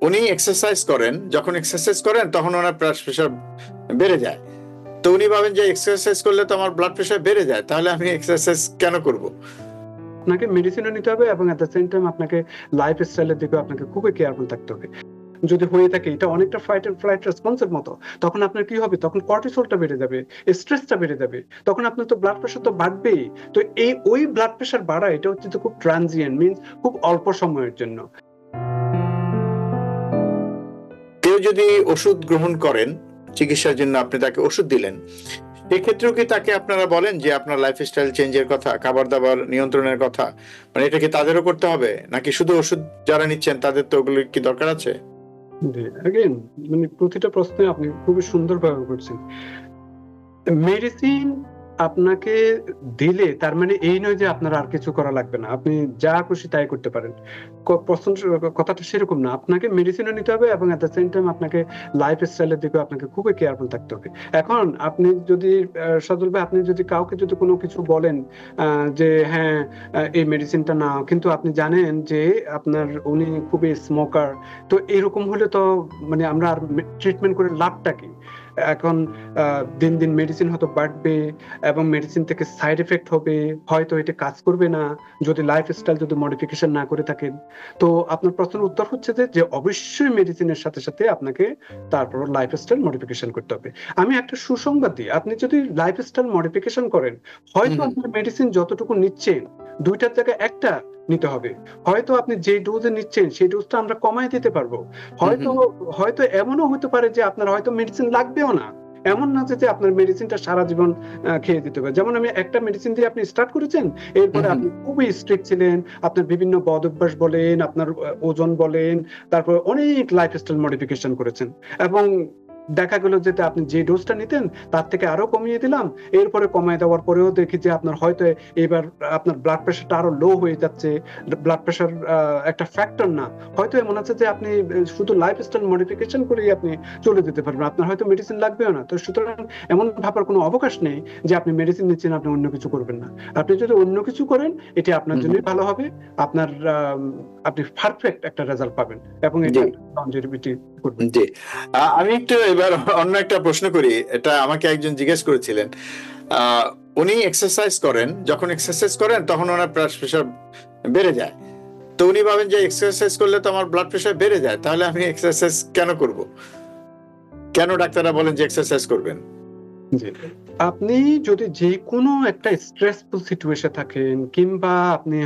উনি এক্সারসাইজ করেন, যখন এক্সারসাইজ করেন তখন ওনার ব্লাড প্রেশার বেড়ে যায়। তো উনি ভাবেন যে এক্সারসাইজ করলে তো আমার ব্লাড প্রেশার বেড়ে যায়, তাহলে আমি এক্সারসাইজ কেন করব? আপনাকে মেডিসিনও নিতে হবে এবং এট দ্য সেম টাইম আপনাকে লাইফস্টাইলের দিকেও আপনাকে খুবই কেয়ারফুল থাকতে হবে। যদি হয়ে থাকে এটা অনেকটা ফাইট এন্ড ফ্লাইট রেসপন্সের মতো, তখন আপনার কি হবে? তখন কর্টিসলটা বেড়ে যাবে, স্ট্রেসটা বেড়ে যাবে। তখন আপনার তো ব্লাড প্রেশার তো বাড়বেই। তো ওই ব্লাড প্রেশার বাড়া এটা হচ্ছে তো খুব ট্রানজিয়েন্ট, মিন্স খুব অল্প সময়ের জন্য। কেউ যদি ওষুধ গ্রহণ করেন চিকিৎসার জন্য, আপনি তাকে ওষুধ দিলেন, এক্ষেত্রেও কি তাকে আপনারা বলেন যে আপনার লাইফস্টাইল চেঞ্জের কথা, খাবার দাবার নিয়ন্ত্রণের কথা, মানে এটা কি তাদেরও করতে হবে, নাকি শুধু ওষুধ যারা নিচ্ছেন তাদের তো ওগুলো কি দরকার আছে? এগেইন মানে প্রতিটা প্রশ্নে আপনি খুবই সুন্দরভাবে করছেন। মেডিসিন আপনাকে দিলে তার মানে এই নয় যে আপনার আর কিছু করা লাগবে না, আপনি যা খুশি তাই করতে পারেন। কথাটা সেরকম না। আপনাকে মেডিসিনও নিতে হবে এবং এট দ্য সেম টাইম আপনাকে লাইফস্টাইলের দিকেও আপনাকে খুবই কেয়ারফুল থাকতে হবে। এখন আপনি যদি সজল ভাই, আপনি যদি কাউকে যদি কোনো কিছু বলেন যে হ্যাঁ এই মেডিসিনটা নাও, কিন্তু আপনি জানেন যে আপনার উনি খুবই স্মোকার, তো এরকম হলে তো মানে আমরা আর ট্রিটমেন্ট করে লাভটা কি? এখন দিন দিন মেডিসিন হয়তো বাড়বে এবং মেডিসিন থেকে সাইড এফেক্ট হবে, হয়তো এটা কাজ করবে না যদি লাইফস্টাইল যদি মডিফিকেশন না করে থাকেন। তো আপনার প্রশ্নের উত্তর হচ্ছে যে অবশ্যই মেডিসিনের সাথে সাথে আপনাকে তারপর লাইফস্টাইল মডিফিকেশন করতে হবে। আমি একটা সুসংবাদ দিই, আপনি যদি লাইফস্টাইল মডিফিকেশন করেন, হয়তো আপনার মেডিসিন যতটুকু নিচ্ছেন দুইটার জায়গায় একটা নিতে হবে। হয়তো আপনি যে ডোজে নিচ্ছেন সেই ডোজটা আমরা কমাই দিতে পারবো। হয়তো হয়তো এমনও হতে পারে যে আপনার হয়তো মেডিসিন লাগবেও না। এমন না যে আপনার মেডিসিনটা সারা জীবন খেয়ে দিতে হবে। যেমন আমি একটা মেডিসিন দিয়ে আপনি স্টার্ট করেছেন, এরপরে আপনি খুবই স্ট্রিক্ট ছিলেন, আপনার বিভিন্ন বদ অভ্যাস বলেন, আপনার ওজন বলেন, তারপর অনেক লাইফস্টাইল মডিফিকেশন করেছেন এবং দেখা গেল যে আপনি যে ডোজটা নিতেন তার থেকে আরো কমিয়ে দিলাম। এরপরে কমিয়ে দেওয়ার পরেও দেখি যে আপনার হয়তো এবার আপনার ব্লাড প্রেশারটা আরো লো হয়ে যাচ্ছে। ব্লাড প্রেশার একটা ফ্যাক্টর না, হয়তো এমন আছে যে আপনি শুধু লাইফস্টাইল মডিফিকেশন করেই আপনি চলে যেতে পারবেন, আপনার হয়তো মেডিসিন লাগবেও না। তো সুতরাং এমন ভাবার কোনো অবকাশ নেই যে আপনি মেডিসিন নিচ্ছেন আপনি অন্য কিছু করবেন না। আপনি যদি অন্য কিছু করেন এটা আপনার জন্যই ভালো হবে, আপনার আপনি পারফেক্ট একটা রেজাল্ট পাবেন এবং এটা লংজিভিটি করবেন। জি, আমি একটু এবার অন্য একটা প্রশ্ন করি। এটা আমাকে একজন জিজ্ঞেস করেছিলেন। উনি এক্সারসাইজ করেন, যখন এক্সারসাইজ করেন তখন ওনার ব্লাড প্রেশার বেড়ে যায়। তো উনি ভাবেন যে এক্সারসাইজ করলে তো আমার ব্লাড প্রেশার বেড়ে যায়, তাহলে আমি এক্সারসাইজ কেন করব? কেন ডাক্তাররা বলেন যে এক্সারসাইজ করবেন? আপনি যদি যে কোনো একটা স্ট্রেসফুল সিচুয়েশন থাকেন কিংবা আপনি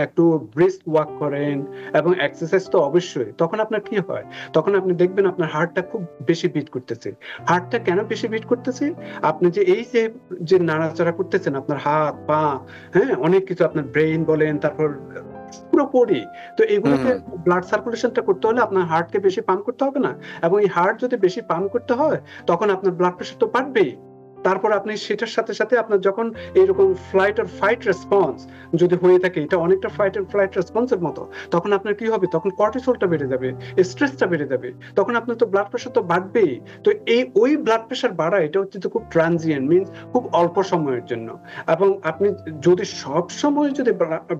একটু ব্রিস্ক ওয়াক করেন এবং এক্সারসাইজ তো অবশ্যই, তখন আপনার কি হয়? তখন আপনি দেখবেন আপনার হার্টটা খুব বেশি বিট করতেছে। হার্টটা কেন বেশি বিট করতেছে? আপনি যে এই যে নাড়াচাড়া করতেছেন আপনার হাত পা, হ্যাঁ অনেক কিছু, আপনার ব্রেইন বলেন, তারপর পুরো বডি, তো এগুলোতে ব্লাড সার্কুলেশনটা করতে হলে আপনার হার্টকে বেশি পাম্প করতে হবে না? এবং এই হার্ট যদি বেশি পাম্প করতে হয় তখন আপনার ব্লাড প্রেশার তো বাড়বেই। তারপর আপনি সেটার সাথে সাথে আপনার যখন এরকম ফ্লাইট অর ফাইট রেসপন্স যদি হয়ে থাকে, এটা অনেকটা ফাইট এন্ড ফ্লাইট রেসপন্সের মতো, তখন আপনার কি হবে? তখন কর্টিসলটা বেড়ে যাবে, স্ট্রেসটা বেড়ে যাবে। তখন আপনার তো ব্লাড প্রেশার তো বাড়বেই। তো ওই ব্লাড প্রেশার বাড়া এটা হচ্ছে তো খুব ট্রানজিয়েন্ট, মিন্স খুব অল্প সময়ের জন্য। এবং আপনি যদি সব সময় যদি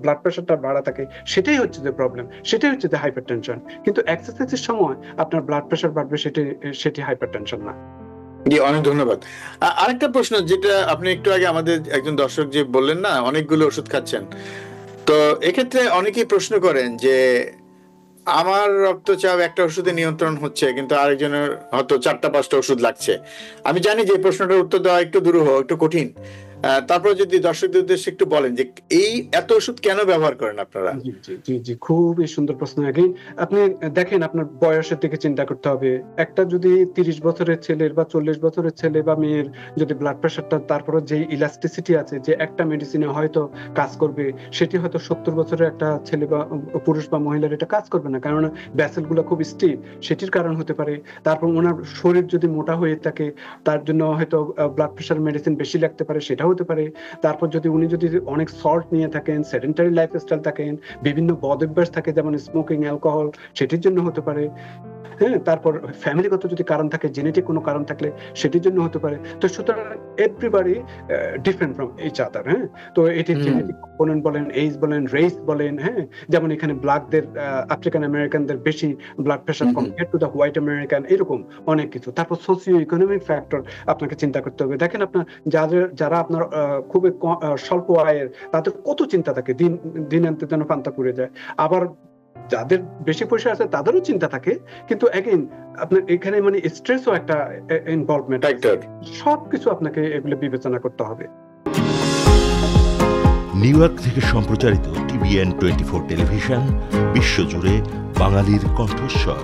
ব্লাড প্রেশারটা বাড়া থাকে সেটাই হচ্ছে যে প্রবলেম, সেটাই হচ্ছে যে হাইপারটেনশন। কিন্তু এক্সারসাইজের সময় আপনার ব্লাড প্রেশার বাড়বে, সেটি হাইপারটেনশন না। জি, অনেক ধন্যবাদ। আরেকটা প্রশ্ন, যেটা আপনি একটু আগে আমাদের একজন দর্শক যে বললেন না অনেকগুলো ওষুধ খাচ্ছেন, তো এক্ষেত্রে অনেকেই প্রশ্ন করেন যে আমার রক্তচাপ একটা ওষুধে নিয়ন্ত্রণ হচ্ছে কিন্তু আরেকজনের হয়তো 4টা 5টা ওষুধ লাগছে। আমি জানি যে প্রশ্নটার উত্তর দেওয়া একটু দুরূহ, একটু কঠিন, তারপর যদি দর্শকদের উদ্দেশ্যে একটু বলেন যে এই এত ওষুধ কেন ব্যবহার করেন আপনারা? জি জি জি জি, খুবই সুন্দর প্রশ্ন। আগেই আপনি দেখেন আপনার বয়সের দিকে চিন্তা করতে হবে। একটা যদি 30 বছরের ছেলের বা 40 বছরের ছেলে বা মেয়ের যদি ব্লাড প্রেশারটা, তারপরে যে ইলাস্টিসিটি আছে যে একটা মেডিসিনে হয়তো কাজ করবে, সেটি হয়তো 70 বছরের একটা ছেলে বা পুরুষ বা মহিলার এটা কাজ করবে না, কারণ ভেসেল গুলো খুব স্টিফ, সেটির কারণ হতে পারে। তারপর ওনার শরীর যদি মোটা হয়ে থাকে তার জন্য হয়তো ব্লাড প্রেশার মেডিসিন বেশি লাগতে পারে, সেটা হতে পারে। তারপর উনি যদি অনেক সল্ট নিয়ে থাকেন, সেডেন্টারি লাইফস্টাইল থাকেন, বিভিন্ন বদ অভ্যাস থাকে যেমন স্মোকিং, অ্যালকোহল, সেটির জন্য হতে পারে। হ্যাঁ, তারপর ফ্যামিলিগত যদি কারণ থাকে, জেনেটিক কোনো কারণ থাকলে সেটির জন্য হতে পারে। তো সুতরাং everybody different from each other, হ্যাঁ? তো এটির হুম। জেনেটিক কম্পোনেন্ট বলেন, এইজ বলেন, রেস বলেন, হ্যাঁ? যেমন এখানে ব্ল্যাকদের আফ্রিকান আমেরিকানদের বেশি ব্লাড প্রেশার হুম, হুম। Compare to the white American, এরকম অনেক কিছু। তারপর সোসিও ইকোনমিক ফ্যাক্টর আপনাকে চিন্তা করতে হবে। দেখেন আপনার যারা আপনার খুবই স্বল্প আয়ের, তাদের কত চিন্তা থাকে, দিন আনতে যেন পান্তা পুড়ে যায়। আবার যাদের বেশি পয়সা আছে তাদেরও চিন্তা থাকে, কিন্তু এগেইন আপনার এখানে মানে স্ট্রেসও একটা ইনভলভমেন্ট আছে। ফ্যাক্টর। সবকিছু আপনাকে এগুলো বিবেচনা করতে হবে। নিউ ইয়র্ক থেকে সম্প্রচারিত TVN 24 টেলিভিশন বিশ্বজুড়ে বাঙালির কণ্ঠস্বর।